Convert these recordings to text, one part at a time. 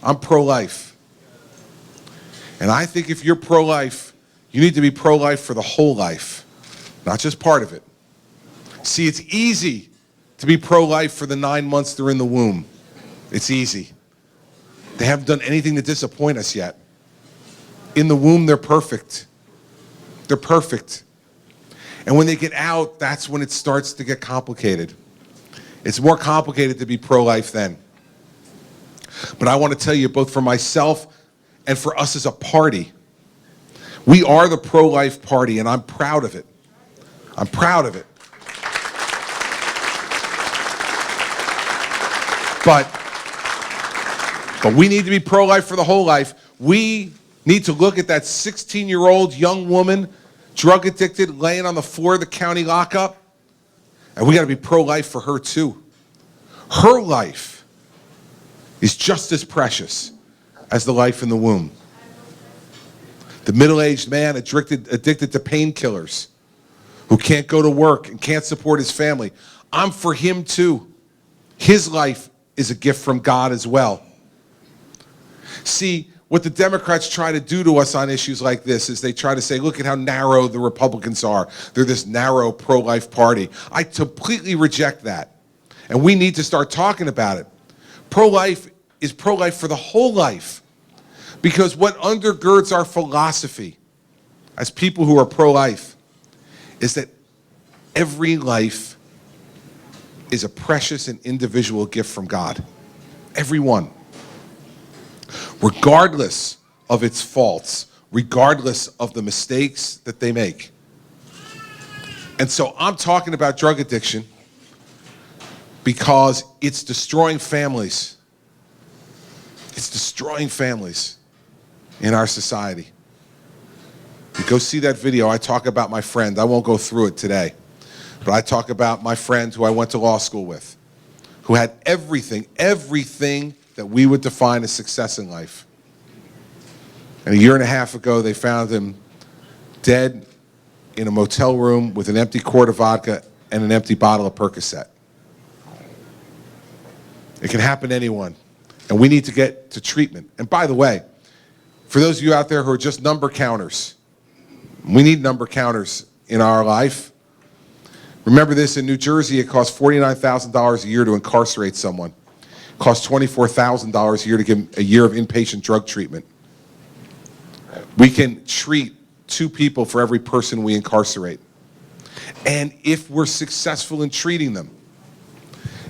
I'm pro-life. And I think if you're pro-life, you need to be pro-life for the whole life, not just part of it. See, it's easy to be pro-life for the 9 months they're in the womb. It's easy. They haven't done anything to disappoint us yet. In the womb, they're perfect. They're perfect. And when they get out, that's when it starts to get complicated. It's more complicated to be pro-life then. But I want to tell you, both for myself and for us as a party, we are the pro-life party, and I'm proud of it. I'm proud of it. But we need to be pro-life for the whole life. We need to look at that 16-year-old young woman, drug addicted, laying on the floor of the county lockup, and we got to be pro-life for her too. Her life is just as precious as the life in the womb. The middle-aged man addicted to painkillers, who can't go to work and can't support his family. I'm for him too. His life is a gift from God as well. See, what the Democrats try to do to us on issues like this is they try to say, look at how narrow the Republicans are. They're this narrow pro-life party. I completely reject that. And we need to start talking about it. Pro-life is pro-life for the whole life. Because what undergirds our philosophy as people who are pro-life is that every life is a precious and individual gift from God. Every one. Regardless of its faults, regardless of the mistakes that they make. And so I'm talking about drug addiction because it's destroying families. It's destroying families in our society. You go see that video. I talk about my friend. I won't go through it today. But I talk about my friend who I went to law school with, who had everything that we would define as success in life. And a year and a half ago, they found him dead in a motel room with an empty quart of vodka and an empty bottle of Percocet. It can happen to anyone. And we need to get to treatment. And by the way, for those of you out there who are just number counters, we need number counters in our life. Remember this, in New Jersey, it costs $49,000 a year to incarcerate someone. It costs $24,000 a year to give them a year of inpatient drug treatment. We can treat 2 people for every person we incarcerate. And if we're successful in treating them,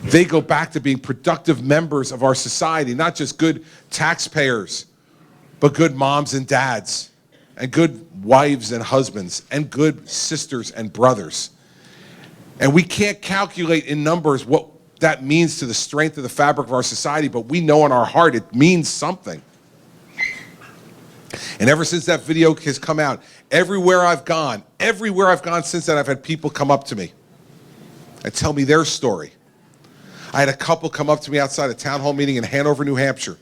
they go back to being productive members of our society, not just good taxpayers, but good moms and dads, and good wives and husbands, and good sisters and brothers. And we can't calculate in numbers what that means to the strength of the fabric of our society, but we know in our heart it means something. And ever since that video has come out, everywhere I've gone since then, I've had people come up to me and tell me their story. I had a couple come up to me outside a town hall meeting in Hanover, New Hampshire,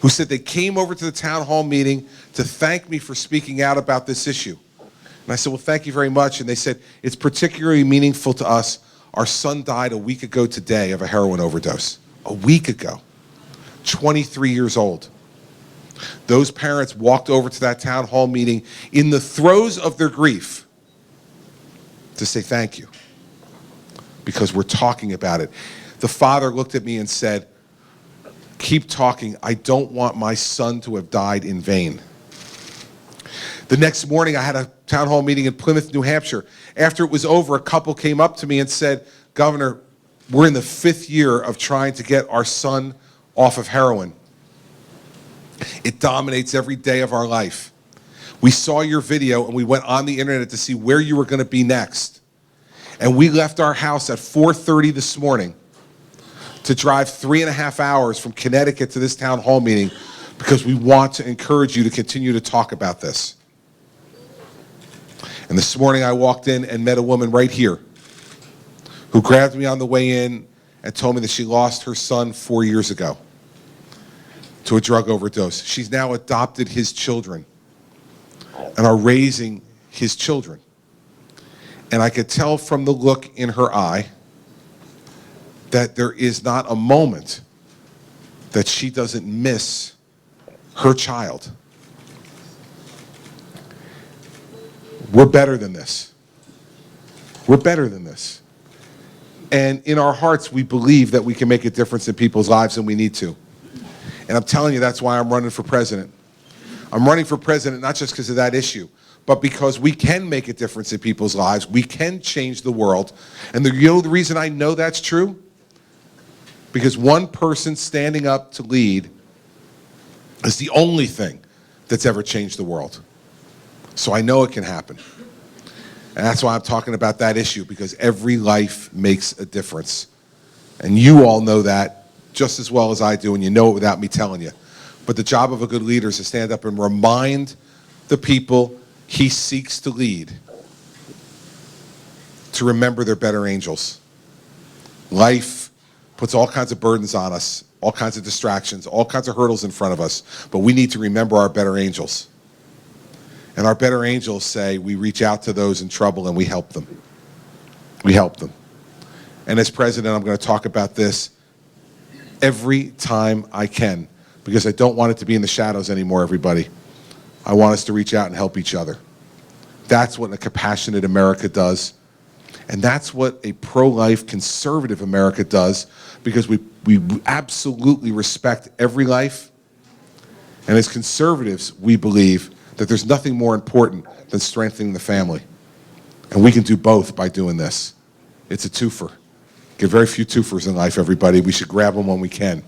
who said they came over to the town hall meeting to thank me for speaking out about this issue. And I said, well, thank you very much. And they said, it's particularly meaningful to us. Our son died a week ago today of a heroin overdose. A week ago. 23 years old. Those parents walked over to that town hall meeting in the throes of their grief to say thank you. Because we're talking about it. The father looked at me and said, keep talking. I don't want my son to have died in vain. The next morning, I had a town hall meeting in Plymouth, New Hampshire. After it was over, a couple came up to me and said, Governor, we're in the 5th year of trying to get our son off of heroin. It dominates every day of our life. We saw your video and we went on the internet to see where you were going to be next. And we left our house at 4:30 this morning to drive 3.5 hours from Connecticut to this town hall meeting because we want to encourage you to continue to talk about this. And this morning I walked in and met a woman right here who grabbed me on the way in and told me that she lost her son 4 years ago to a drug overdose. She's now adopted his children and are raising his children. And I could tell from the look in her eye that there is not a moment that she doesn't miss her child. We're better than this. We're better than this. And in our hearts, we believe that we can make a difference in people's lives, and we need to. And I'm telling you, that's why I'm running for president. I'm running for president not just because of that issue, but because we can make a difference in people's lives. We can change the world. And the reason I know that's true? Because one person standing up to lead is the only thing that's ever changed the world. So I know it can happen. And that's why I'm talking about that issue, because every life makes a difference. And you all know that just as well as I do, and you know it without me telling you. But the job of a good leader is to stand up and remind the people he seeks to lead to remember they're better angels. Life puts all kinds of burdens on us, all kinds of distractions, all kinds of hurdles in front of us, but we need to remember our better angels. And our better angels say we reach out to those in trouble and we help them. We help them. And as president, I'm going to talk about this every time I can, because I don't want it to be in the shadows anymore, everybody. I want us to reach out and help each other. That's what a compassionate America does. And that's what a pro-life conservative America does, because we absolutely respect every life. And as conservatives, we believe that there's nothing more important than strengthening the family. And we can do both by doing this. It's a twofer. Get very few twofers in life, everybody. We should grab them when we can.